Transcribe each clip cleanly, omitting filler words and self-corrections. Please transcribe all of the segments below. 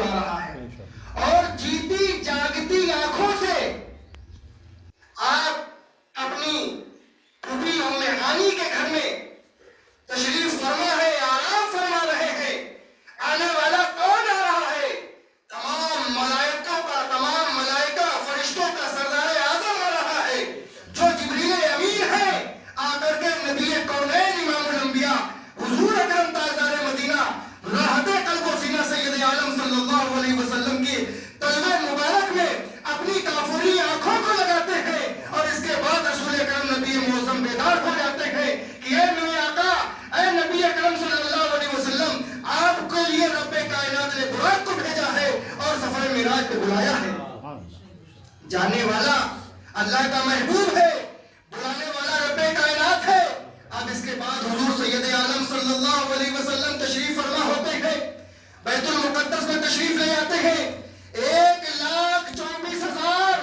مسکرا رہا ہے، اور جیتی جاگتی آنکھوں سے آپ اپنی پھوپھی ام ہانی کے گھر میں تشریف فرما ہے، آرام فرما رہے ہیں۔ آنے والا کون آ رہا ہے؟ تمام ملائکوں کا، تمام ملائکہ فرشتوں کا سردار اعظم آ رہا ہے، جو جبریل امین ہے، آ کر کے نبی کونین امام الانبیاء حضور اکرم تاجدار مدینہ راحت قلب و سینہ سید عالم صلی اللہ علیہ وسلم کی طلبہ مبارک میں اپنی کافری آنکھوں کو لگاتے ہیں، اور اس کے بعد رسول اکرم نبی معظم بیدار ہو جاتے ہیں کہ اے میرے آقا، اے نبی اکرم صلی اللہ علیہ وسلم، آپ کے لیے رب کائنات نے براق کو بھیجا ہے اور سفر معراج پہ بلایا ہے۔ جانے والا اللہ کا محبوب ہے، بلانے والا رب کائنات ہے۔ اب اس کے بعد حضور سید عالم صلی اللہ علیہ وسلم تشریف فرما ہوتے ہیں، بیت المقدس میں تشریف لے آتے ہیں۔ 1,24,000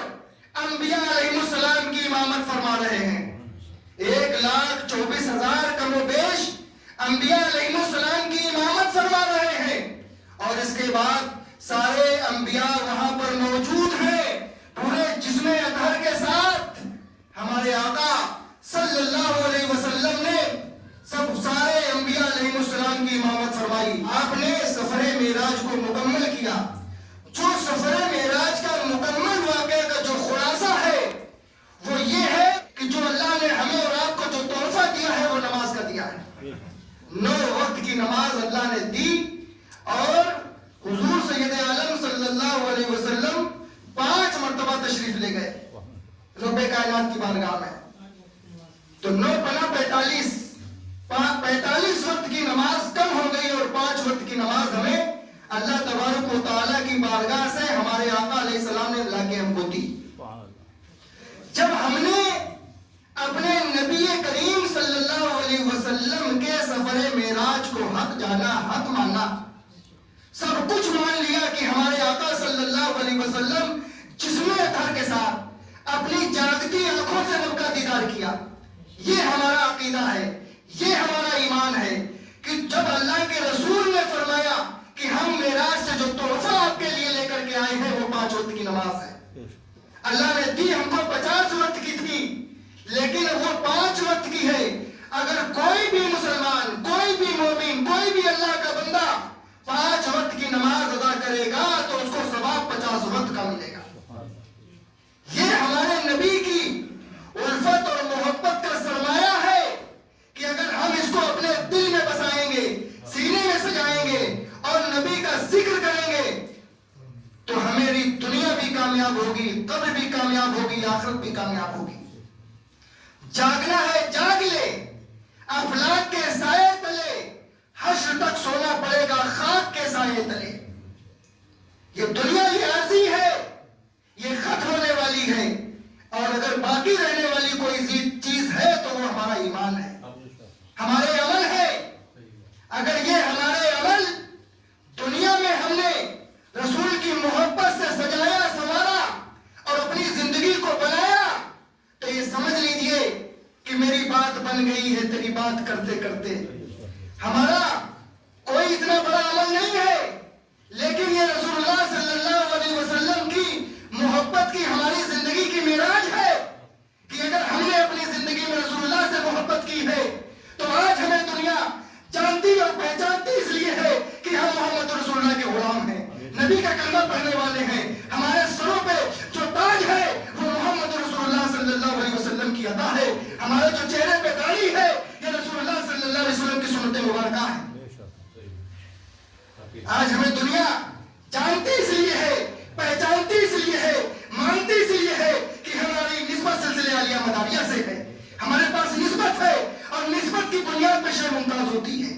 انبیاء علیہ السلام کی امامت فرما رہے ہیں، 1,24,000 کم و بیش انبیاء علیہ السلام کی امامت فرما رہے ہیں، اور اس کے بعد سارے انبیاء وہاں پر موجود ہیں، پورے جسم اطہر کے ساتھ۔ ہمارے آقا صلی اللہ علیہ وسلم نے سب سارے انبیاء علیہ السلام کی امامت فرمائی۔ آپ نے سفر معراج کو مکمل کیا۔ جو سفر معراج کا مکمل واقعہ کا جو خلاصہ ہے وہ یہ ہے کہ جو اللہ نے ہمیں اور آپ کو جو تحفہ دیا ہے وہ نماز کا دیا ہے۔ 9 وقت کی نماز اللہ نے دی، اور حضور سید عالم صلی اللہ علیہ وسلم 5 مرتبہ تشریف لے گئے رب کائنات کی بارگاہ میں۔ تو 9 پنا 45 وقت کی نماز کم ہو گئی، اور 5 وقت کی نماز ہمیں اللہ تبارک و تعالیٰ کی بارگاہ سے ہمارے آقا علیہ السلام نے لا کے ہم کو دی۔ جب ہم نے اپنے نبی کریم صلی اللہ علیہ وسلم کے سفر معراج کو حق جانا، حق مانا، سب کچھ مان لیا کہ ہمارے آقا صلی اللہ علیہ وسلم جسم اطہر کے ساتھ اپنی جاگتی آنکھوں سے رب کا دیدار کیا، یہ ہمارا عقیدہ ہے، یہ ہمارا ایمان ہے کہ جب اللہ کے رسول نے فرمایا کہ ہم معراج سے جو تحفہ آپ کے لیے لے کر کے آئے ہیں وہ 5 وقت کی نماز ہے۔ اللہ نے دی ہم کو 50 وقت کی تھی، لیکن وہ 5 وقت کی ہے۔ اگر کوئی بھی مسلمان، کوئی بھی مومن، کوئی بھی اللہ کا بندہ 5 وقت کی نماز ادا کرے گا تو اس کو ثواب 50 وقت کا ملے گا۔ یہ ہمارے نبی کی الفت اور محبت کا سرمایہ ہے کہ اگر ہم اس کو اپنے دل میں بسائیں گے، سینے میں سجائیں گے اور نبی کا ذکر کریں گے تو ہماری دنیا بھی کامیاب ہوگی، قبر بھی کامیاب ہوگی، آخرت بھی کامیاب ہوگی۔ جاگنا ہے جاگ لے، افلاک کے سائے تلے، حشر تک سونا پڑے گا خاک کے سائے تلے۔ یہ دنیا یہ عارضی ہے، یہ ختم ہونے والی ہے، اور اگر باقی رہنے والی کوئی چیز ہے تو وہ ہمارا ایمان ہے، ہمارے عمل ہے۔ اگر یہ ہمارے عمل دنیا میں ہم نے رسول کی محبت سے سجایا سنوارا اور اپنی زندگی کو بنایا تو یہ سمجھ لیجئے کہ میری بات بن گئی ہے تیری بات کرتے کرتے۔ ہمارا کوئی اتنا بڑا عمل نہیں ہے، لیکن یہ رسول اللہ صلی اللہ علیہ وسلم کی محبت کی ہماری زندگی کی معراج ہے کہ اگر ہم نے اپنی زندگی میں رسول اللہ سے محبت کی ہے تو آج ہمیں دنیا جانتی اور پہچانتی اس لیے ہے کہ ہم محمد رسول اللہ کے غلام ہیں، نبی کا کلمہ پڑھنے والے ہیں۔ ہمارے سروں پہ جو تاج ہے وہ محمد رسول اللہ صلی اللہ علیہ وسلم کی عطا ہے، ہمارے جو چہرے پہ داڑھی ہے یہ رسول اللہ صلی اللہ علیہ وسلم کی سنت مبارکہ ہے۔ آج ہمیں دنیا جانتی اس لیے ہے، پہچانتی اس لیے ہے، مانتی اس لیے ہے کہ ہماری نسبت سلسلے عالیہ مداریہ سے ہے، ہمارے پاس نسبت ہے، اور نسبت کی بنیاد پہ شے ممتاز ہوتی ہے۔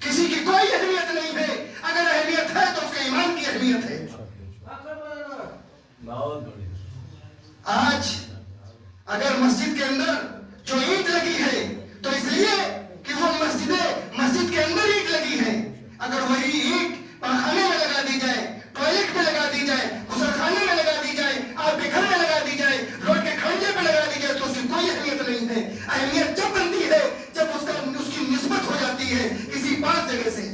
کسی کی کوئی اہمیت نہیں ہے، اگر اہمیت ہے تو اس کے ایمان کی اہمیت ہے۔ آج اگر مسجد کے اندر جو اینٹ لگی ہے تو اس لیے کہ وہ مسجد کے اندر اینٹ لگی ہے، اگر وہی اینٹ پخانے میں لگا دی جائے، ٹوائلٹ میں لگا دی جائے، غسل خانے میں لگا دی جائے، آپ کے گھر میں لگا دی جائے، روڈ کے کھانچے پہ لگا دی جائے تو اس کی کوئی اہمیت نہیں ہے۔ اہمیت جب بنتی ہے جب اس کی نسبت ہو جاتی ہے کسی پاک جگہ سے۔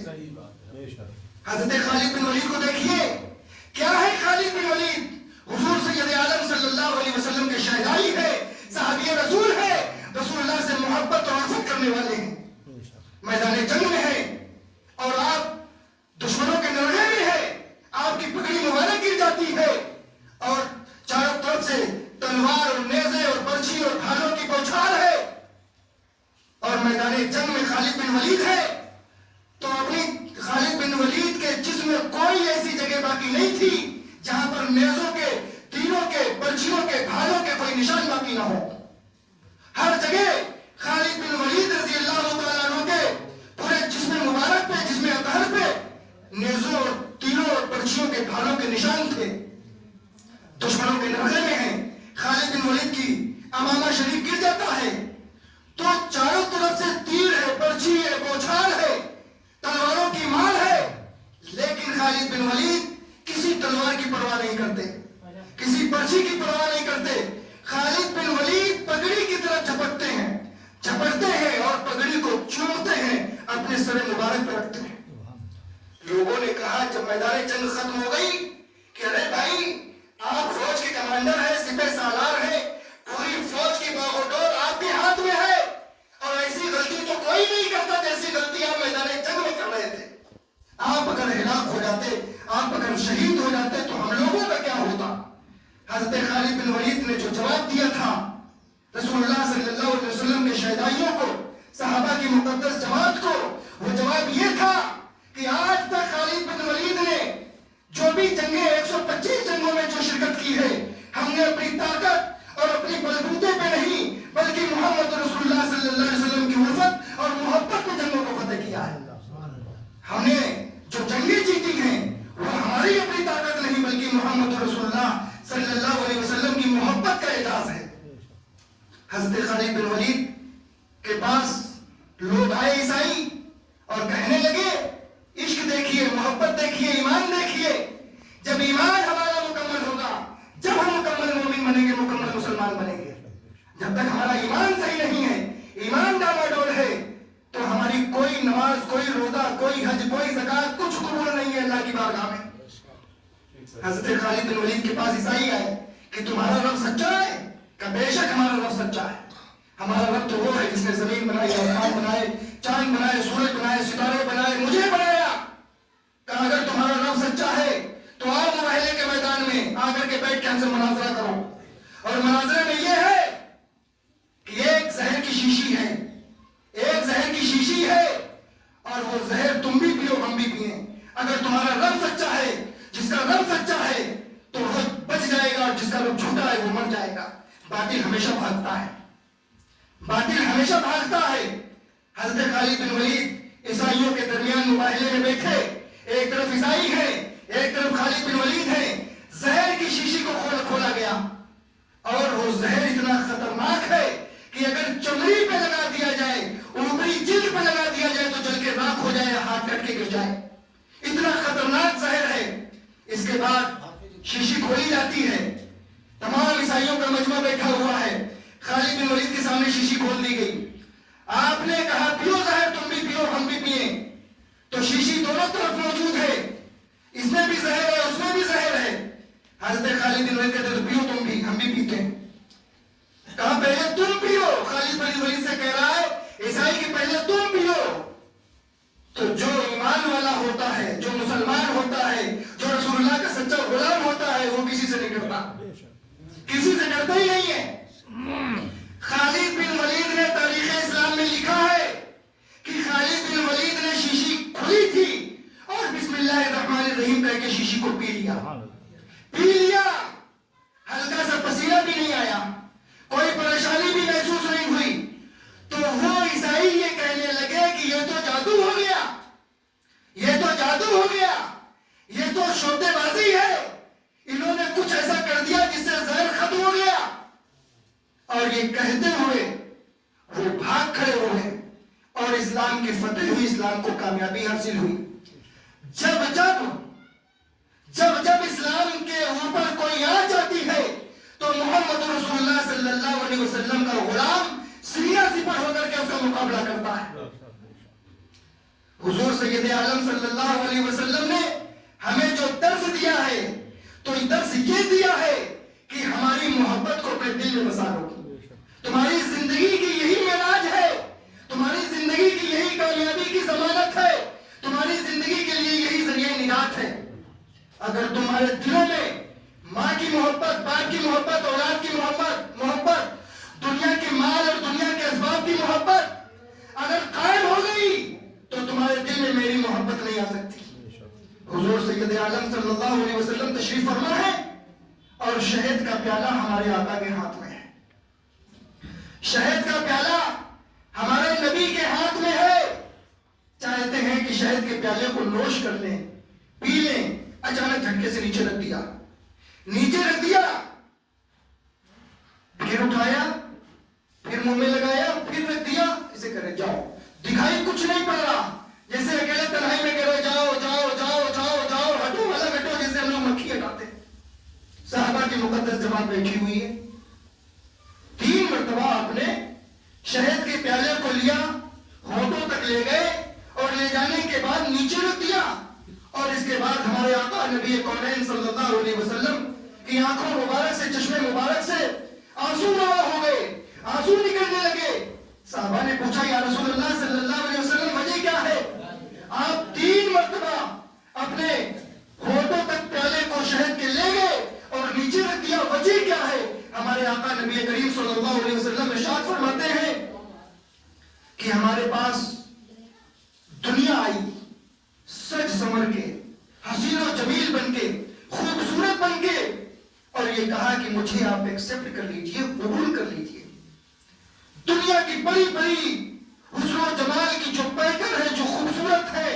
حضرت خالد بن ولید کو دیکھیے، کیا ہے خالد بن ولید؟ حضور سید عالم صلی اللہ علیہ وسلم کے شہدائی ہے، صحابی رسول ہے، رسول اللہ سے محبت اور عفت کرنے والے ہیں، میدان جنگ میں ہے اور آپ دشمنوں کے نرغے میں ہے، آپ کی پگڑی مبارک گر جاتی ہے اور چاروں طرف سے تلوار اور نیزے اور برچھی اور ڈھالوں کی بوچھار ہے اور میدان جنگ میں خالد بن ولید ہے، تو اپنی خالد بن ولید کے جسم میں کوئی ایسی جگہ باقی نہیں تھی جہاں پر نیزوں کے، تیروں کے، برچھیوں کے، ڈھالوں کے کوئی نشان باقی نہ ہو۔ ہر جگہ خالد بن ولید رضی اللہ تعالیٰ عنہ کے پورے جسم مبارک پہ، جسم اطہر پہ نیزوں اور تیروں اور برچھیوں کے، ڈھالوں کے نشان تھے، دشمنوں کے نرغے میں ہیں۔ خالد بن ولید کی امامہ شریف گر جاتا ہے تو چاروں طرف سے تیر ہے، برچھی ہے، بوچھار ہے، تلواروں کی مار ہے، لیکن خالد بن ولید کسی تلوار کی پرواہ نہیں کرتے، کسی برچھی کی پرواہ نہیں کرتے۔ خالد بن ولید پگڑی کی طرف جھپٹتے ہیں اور پگڑی کو چومتے ہیں، اپنے سر مبارک پر رکھتے ہیں۔ لوگوں نے کہا جب میدان جنگ ختم ہو گئی کہ ارے بھائی آپ فوج کے کمانڈر ہیں، سپہ سالار ہیں، پوری فوج کی باغ و ڈور آپ کے ہاتھ میں ہے اور ایسی غلطی تو کوئی نہیں کرتا جیسی غلطی آپ میدان جنگ میں کر رہے تھے۔ آپ اگر ہلاک ہو جاتے، آپ اگر شہید ہو جاتے تو ہم لوگوں کا کیا ہوتا؟ حضرت خالد بن ولید نے جو جواب دیا تھا رسول اللہ صلی اللہ علیہ وسلم کے شہدائیوں کو، صحابہ کی مقدس جماعت کو، وہ جواب یہ تھا کہ آج تک خالد بن ولید نے جو بھی جنگیں 125 جنگوں میں جو شرکت کی ہے، ہم نے اپنی طاقت اور اپنی بلبوتے پہ نہیں بلکہ محمد رسول اللہ صلی اللہ علیہ وسلم کی الفت اور محبت میں جنگوں کو فتح کیا ہے۔ ہم نے جو جنگیں جیتی ہیں وہ ہماری اپنی طاقت نہیں بلکہ محمد رسول اللہ صلی اللہ علیہ وسلم کی محبت کا اعزاز ہے۔ حضرت خالد بن ولید کے پاس لوگ آئے عیسائی اور کہنے لگے عشق دیکھیے، محبت دیکھیے، ایمان دیکھیے، جب ایمان ہمارا مکمل ہوگا، جب ہم مکمل مومن بنیں گے، مکمل مسلمان بنیں گے، جب تک ہمارا ایمان صحیح نہیں ہے، ایمان ڈاواڈول ہے، تو ہماری کوئی نماز، کوئی روزہ، کوئی حج، کوئی زکات کچھ قبول نہیں ہے اللہ کی بارگاہ میں۔ حضرت خالد بن ولید کے پاس عیسائی آئے کہ تمہارا رب سچا ہے؟ کہ بے شک ہمارا رب سچا ہے، ہمارا رب تو وہ ہے جس نے زمین بنائی، آسمان بنائے، چاند بنائے، سورج بنائے، ستارے بنائے، مجھے بنایا۔ کہ اگر تمہارا رب سچا ہے تو آؤ مباہلے کے میدان میں آ کر کے بیٹھ کے ہم سے مناظرہ کرو، اور مناظرے میں یہ ہے کہ ایک زہر کی شیشی ہے، ایک زہر کی شیشی ہے اور وہ زہر تم بھی پیو، ہم بھی پئیں۔ اگر تمہارا رب سچا ہے، جس کا رب سچا ہے تو وہ بچ جائے گا اور جس کا رب جھوٹا ہے وہ مر جائے گا۔ باطل ہمیشہ بھاگتا ہے، باطل ہمیشہ بھاگتا ہے۔ حضرت خالد بن ولید عیسائیوں کے درمیان مباہلے میں بیٹھے، ایک طرف عیسائی ہیں، ایک طرف خالد بن ولید ہیں، زہر کی شیشی کو کھولا گیا اور وہ زہر اتنا خطرناک ہے کہ اگر چمڑی پہ لگا دیا جائے، اوپری جلد پہ لگا دیا جائے تو جل کے راکھ ہو جائے، ہاتھ کٹ کے گر جائے، اتنا خطرناک زہر ہے۔ اس کے بعد شیشی کھولی جاتی ہے، تمام عیسائیوں کا مجمع بیٹھا ہوا ہے، خالد بن ولید کے سامنے شیشی کھول دی گئی۔ آپ نے کہا پیو زہر، تم بھی پیو، ہم بھی پئیں، تو شیشی دونوں طرف موجود ہے، اس میں بھی زہر ہے، اس میں بھی زہر ہے۔ حضرت خالد بن ولید کہتے تو پیو تم بھی، ہم بھی پیتے ہیں۔ کہا پہلے تم پیو، خالد بن ولید سے کہہ رہا ہے عیسائی کی پہلے تم پیو۔ تو جو ایمان والا ہوتا ہے، جو مسلمان ہوتا ہے، جو رسول اللہ کا سچا غلام ہوتا ہے، وہ کسی سے نہیں ڈرتا، کسی سے ڈرتا ہی نہیں ہے۔ خالد بن ولید نے تاریخ اسلام میں لکھا ہے کہ خالد بن ولید نے شیشی کھلی تھی اور بسم اللہ الرحمن الرحیم کہہ کے شیشی کو پی لیا، ہلکا سا پسینہ بھی نہیں آیا، کوئی پریشانی بھی محسوس نہیں ہوئی۔ تو وہ عیسائی یہ کہنے لگے کہ یہ تو جادو ہو گیا، یہ تو جادو ہو گیا، یہ تو شوتے بازی ہے، انہوں نے کچھ ایسا کر دیا جس سے زہر ختم ہو گیا۔ اور یہ کہتے ہوئے وہ بھاگ کھڑے ہوئے اور اسلام کی فتح ہوئی، اسلام کو کامیابی حاصل ہوئی۔ جب اسلام کے اوپر کوئی آنچ آتی ہے تو محمد رسول اللہ صلی اللہ علیہ وسلم کا غلام سینہ سپر ہو کر کے اس کا مقابلہ کرتا ہے۔ حضور سید عالم صلی اللہ علیہ وسلم نے تو درس یہ دیا ہے کہ ہماری محبت کو اپنے دل میں بسا لو. تمہاری زندگی کی یہی معراج ہے, تمہاری زندگی کی یہی کامیابی کی ضمانت ہے, تمہاری زندگی کے لیے یہی ذریعہ نجات ہے. اگر تمہارے دلوں میں ماں کی محبت, باپ کی محبت, اولاد کی محبت, دنیا کے مال اور دنیا کے اسباب کی محبت اگر قائم ہو گئی تو تمہارے دل میں میری محبت نہیں آ سکتی. حضور سید عالم صلی اللہ علیہ وسلم تشریف فرما ہے اور شہد کا پیالہ ہمارے آقا کے ہاتھ میں ہے. شہد کا پیالہ ہمارے نبی کے ہاتھ میں ہے. چاہتے ہیں کہ شہد کے پیالے کو نوش کر لیں, پی لیں, اچانک جھٹکے سے نیچے رکھ دیا, پھر اٹھایا, پھر منہ میں لگایا, پھر رکھ دیا, اسے کرے جاؤ, دکھائی کچھ نہیں پڑ رہا, جیسے اکیلے تنہائی میں کہہ رہے جاؤ جاؤ جاؤ جاؤ جاؤ, ہٹو الگ ہٹو, جیسے ہم لوگ مکھی ہٹاتے. صحابہ کی مقدس جماعت بیٹھی ہوئی ہے. 3 مرتبہ آپ نے شہد کے پیالے کو لیا, ہونٹوں تک لے گئے اور لے جانے کے بعد نیچے رکھ دیا, اور اس کے بعد ہمارے آقا نبی کونین صلی اللہ علیہ وسلم کی آنکھوں مبارک سے, چشمے مبارک سے آنسو روا ہو گئے, آنسو نکلنے لگے. صحابہ نے پوچھا یا رسول اللہ صلی اللہ علیہ وسلم وجہ کیا ہے؟ آپ 3 مرتبہ اپنے ہونٹوں تک پیالے کو شہد کے لے گئے اور نیچے رکھ دیا, وجہ کیا ہے؟ ہمارے آقا نبی کریم صلی اللہ علیہ وسلم ارشاد فرماتے ہیں کہ ہمارے پاس دنیا آئی سج سمر کے, حسین و جمیل بن کے, خوبصورت بن کے, اور یہ کہا کہ مجھے آپ ایکسپٹ کر لیجئے, قبول کر لیجئے. دنیا کی بڑی بڑی حسن و جمال کی جو پیکر ہے, جو خوبصورت ہے,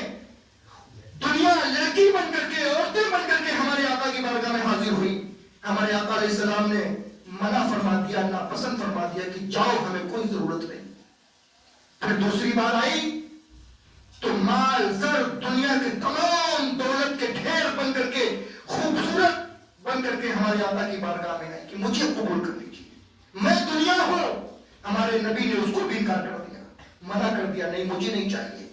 دنیا لڑکی بن کر کے, عورتیں بن کر کے ہمارے آقا کی بارگاہ میں حاضر ہوئی. ہمارے آقا علیہ السلام نے منع فرما دیا, ناپسند فرما دیا کہ جاؤ, ہمیں کوئی ضرورت نہیں. پھر دوسری بار آئی تو مال زر دنیا کے تمام دولت کے ڈھیر بن کر کے, خوبصورت بن کر کے ہمارے آقا کی بارگاہ میں آئی کہ مجھے قبول کر لیجیے, میں دنیا ہوں. ہمارے نبی نے اس کو بھی انکار کر دیا, منع کر دیا, نہیں مجھے نہیں چاہیے.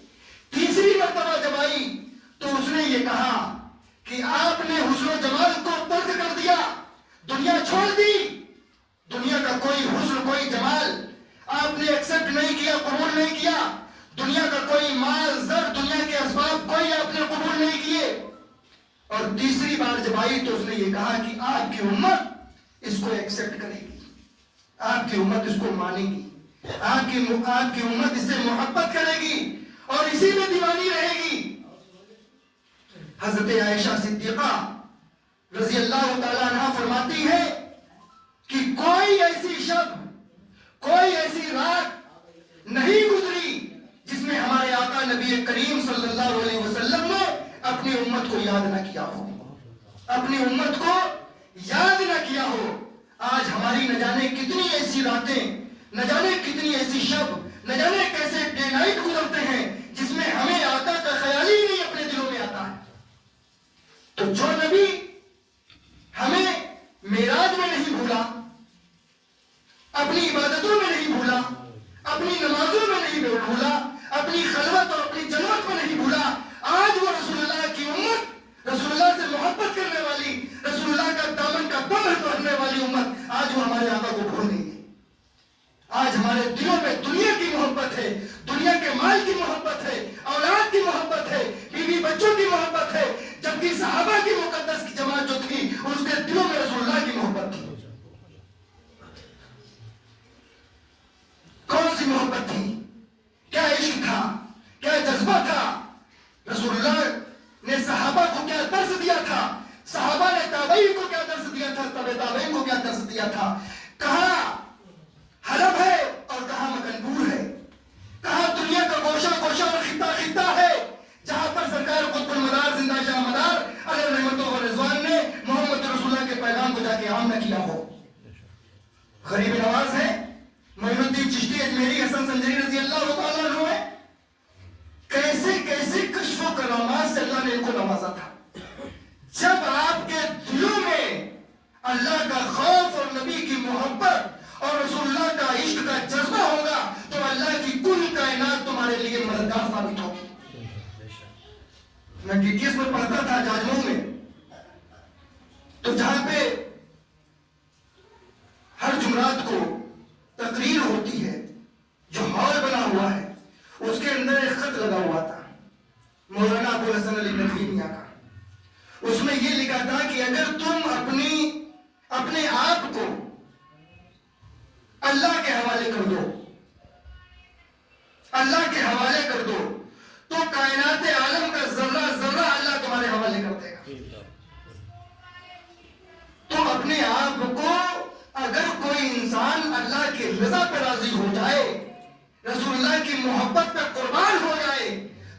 تیسری مرتبہ جب آئی تو اس نے یہ کہا کہ آپ نے حسن و جمال کو ترک کر دیا, دنیا چھوڑ دی, دنیا کا کوئی حسن, کوئی جمال آپ نے ایکسپٹ نہیں کیا, قبول نہیں کیا. دنیا کا کوئی مال زر, دنیا کے اسباب کوئی آپ نے قبول نہیں کیے. اور تیسری بار جب آئی تو اس نے یہ کہا کہ آپ کی امت اس کو ایکسپٹ کرے گی, آپ کی امت اس کو مانے گی, آپ کی امت اس سے محبت کرے گی اور اسی میں دیوانی رہے گی. حضرت عائشہ صدیقہ رضی اللہ تعالیٰ عنہ فرماتی ہے کہ کوئی ایسی شب, کوئی ایسی رات نہیں گزری جس میں ہمارے آقا نبی کریم صلی اللہ علیہ وسلم نے اپنی امت کو یاد نہ کیا ہو, اپنی امت کو یاد نہ کیا ہو. آج ہماری نہ جانے کتنی ایسی راتیں, نہ جانے کتنی ایسی شب, نہ جانے کیسے ڈے نائٹ گزرتے ہیں جس میں ہمیں آقا کا خیال ہی نہیں اپنے دلوں میں آتا ہے. تو جو نبی ہمیں معراج میں نہیں بھولا, اپنی عبادتوں میں نہیں بھولا, اپنی نمازوں میں نہیں بھولا, اپنی خلوت اور اپنی جلوت میں نہیں بھولا, آج وہ رسول اللہ کی امت, رسول اللہ سے محبت کرنے والی, رسول اللہ کا دامن کا بند پڑھنے والی امت, آج وہ ہمارے آقا کو بھول گئی ہے. آج ہمارے دلوں میں دنیا کی محبت ہے, دنیا کے مال کی محبت ہے, اولاد کی محبت ہے, بیوی بچوں کی محبت ہے, جبکہ صحابہ کی مقدس کی جماعت جو تھی اس کے دلوں میں رسول اللہ کی محبت تھی. کون سی محبت تھی؟ کیا عشق تھا, کیا جذبہ تھا؟ رسول اللہ نے صحابہ کو کیا درس دیا تھا, صحابہ نے تابعین کو کیا درس دیا تھا, تابعین کو کیا درس دیا تھا. کہاں حلب ہے اور کہاں مکنپور ہے, کہاں دنیا کا گوشہ گوشہ اور خطہ خطہ ہے جہاں پر سرکار قطب المدار زندہ شاہ مدار علیہ رحمتہ و رضوان نے محمد رسول اللہ کے پیغام کو جا کے عام نہ کیا ہو. غریب نواز ہے, معین الدین چشتی اجمیری, حسن سنجری رضی اللہ تعالیٰ عنہ ہے, کیسے کیسے کشف و کرامات سے اللہ نے ان کو نوازا تھا. جب آپ کے دلوں میں اللہ کا خوف اور نبی کی محبت اور رسول اللہ کا عشق کا جذبہ ہوگا تو اللہ کی کل کائنات تمہارے لیے مددگار ثابت ہوگی. میں ٹی ٹی ایس میں پڑھتا تھا جاجموں میں, تو جہاں پہ ہر جمعرات کو تقریر ہوتی ہے، جو ہال بنا ہوا ہے اس کے اندر ایک خط لگا ہوا تھا مولانا ابو الحسن علی ندوی میاں کا. اس میں یہ لکھا تھا کہ اگر تم اپنے آپ کو اللہ کے حوالے کر دو، اللہ کے حوالے کر دو، تو کائنات عالم کا ذرہ ذرہ اللہ تمہارے حوالے کر دے گا. تو اپنے آپ کو اگر کوئی انسان اللہ کی رضا پہ راضی ہو جائے، رسول اللہ کی محبت پہ قربان ہو جائے،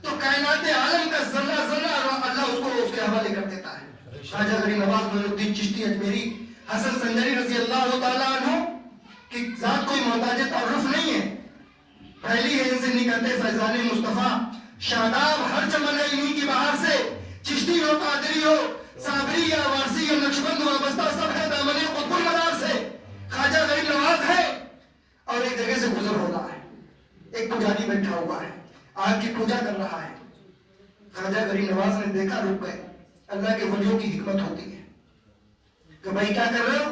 تو کائنات عالم کا ذرہ ذرہ اللہ اس کے حوالے کر دیتا ہے. خواجہ غریب نواز معین الدین چشتی اجمیری حسن سنجری رضی اللہ تعالیٰ عنہ کی ذات کوئی محتاج تعارف نہیں ہے. پہلی ہے ان سے نکلتے فیضان مصطفیٰ، شاداب ہر چمن ہے انہی کی بہار سے. چشتی ہو، قادری ہو، صابری یا وارسی یا نقشبند وابستہ، سب ہے دامن قطب المدار سے. خواجہ غریب نواز ہے اور ایک جگہ سے گزر ہو رہا ہے، ایک پجاری بیٹھا ہوا ہے، آگ کی پوجا کر رہا ہے. خواجہ غریب نواز نے دیکھا، رک گئے. اللہ کے ولیوں کی حکمت ہوتی ہے کہ بھائی کیا کر رہے ہو؟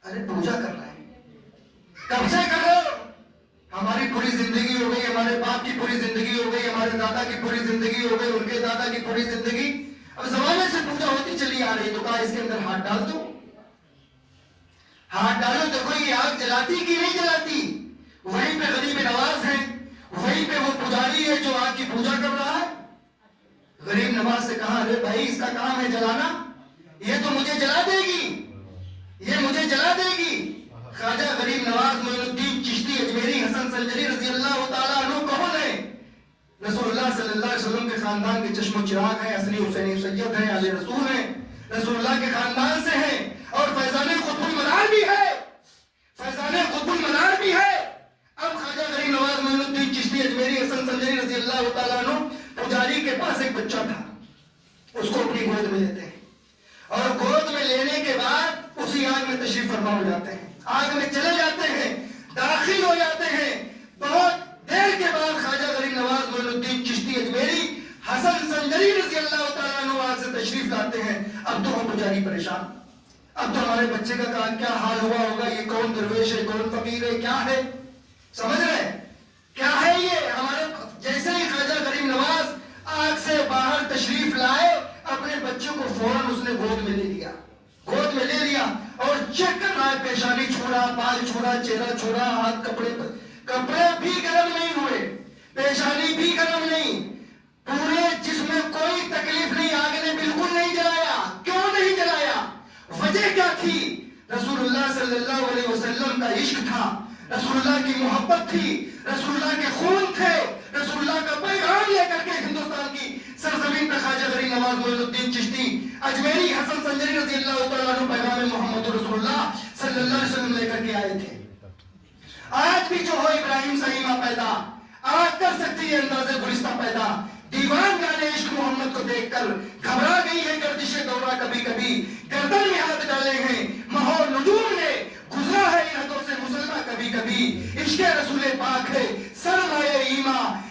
ارے پوجا کر رہے ہیں. کب سے کر رہے ہو؟ ہماری پوری زندگی ہو گئی، ہمارے باپ کی پوری زندگی ہو گئی، ہمارے دادا کی پوری زندگی ہو گئی، ان کے دادا کی پوری زندگی. اب زمانے سے پوجا ہوتی چلی آ رہی، تو کہا اس کے اندر ہاتھ ڈال دو. ہاتھ ڈالو. دیکھو یہ آگ جلاتی کہ نہیں جلاتی؟ وہیں پہ غریب نواز ہے، وہیں پہ وہ پجاری ہے جو آگ کی پوجا کر رہا ہے. غریب نواز سے کہا ارے بھائی اس کا کام ہے جلانا، یہ تو مجھے جلا دے گی، یہ مجھے جلا دے گی. خواجہ غریب نواز معین الدین چشتی اجمیری حسن سنجری رضی اللہ تعالیٰ عنہ کون ہے؟ رسول اللہ صلی اللہ علیہ وسلم کے خاندان کے چشم و چراغ ہیں، حسنی حسینی سید ہیں، آل رسول ہیں، رسول اللہ کے خاندان سے ہیں، اور فیضان قطب المنار بھی ہے، فیضان قطب المنار بھی ہے. اب خواجہ غریب نواز معین الدین چشتی اجمیری حسن سنجری رضی اللہ تعالیٰ عنہ پجاری کے پاس ایک بچہ تھا، اس کو اپنی گود میں لیتے ہیں، اور گود میں لینے کے بعد اسی آگ میں تشریف فرما ہو جاتے ہیں، آگ میں چلے جاتے ہیں، داخل ہو جاتے ہیں. بہت دیر کے بعد خواجہ غریب نواز معین الدین چشتی اجمیری حسن سنجری رضی اللہ تعالیٰ عنہ آگ سے تشریف لاتے ہیں. اب تو ہم پجاری پریشان، اب تو ہمارے بچے کا کیا حال ہوا ہوگا، یہ کون درویش ہے، کون فقیر ہے، کیا ہے، سمجھ رہے کیا ہے یہ ہمارے. جیسے ہی خواجہ غریب نواز آگ سے باہر تشریف لائے، اپنے بچے کو فوراً اس نے گود میں لے لیا، گود میں لے لیا اور چیک کر رہا ہے. پیشانی چھوڑا، بال چھوڑا، چہرہ چھوڑا، ہاتھ کپڑے بھی گرم نہیں ہوئے، پیشانی بھی گرم نہیں، پورے جسم میں کوئی تکلیف نہیں. آگ نے بالکل نہیں جلایا. کیوں نہیں جلایا؟ وجہ کیا تھی؟ رسول اللہ صلی اللہ علیہ وسلم کا عشق تھا، رسول اللہ کی محبت تھی، رسول اللہ کے خون تھے، رسول اللہ کا پیغام لے کر کے ہندوستان کی سرزمین پہ خواجہ غریب نواز معین الدین چشتی اجمیری حسن سنجری رضی اللہ تعالیٰ عنہ پیغام محمد رسول اللہ صلی اللہ علیہ وسلم لے کر کے آئے تھے. آج بھی جو ہو ابراہیم سلیمہ پیدا، آج کر سکتی ہے انداز گلستہ پیدا. دیوان گانے عشق محمد کو دیکھ کر گھبرا گئی ہے گردش دورہ، کبھی کبھی گردن میں ہاتھ ڈالے ہیں ماحول نجوم نے، گزرا ہے ان حدوں سے مسلمہ کبھی کبھی. عشق رسول پاک ہے سرمایہ ایمان،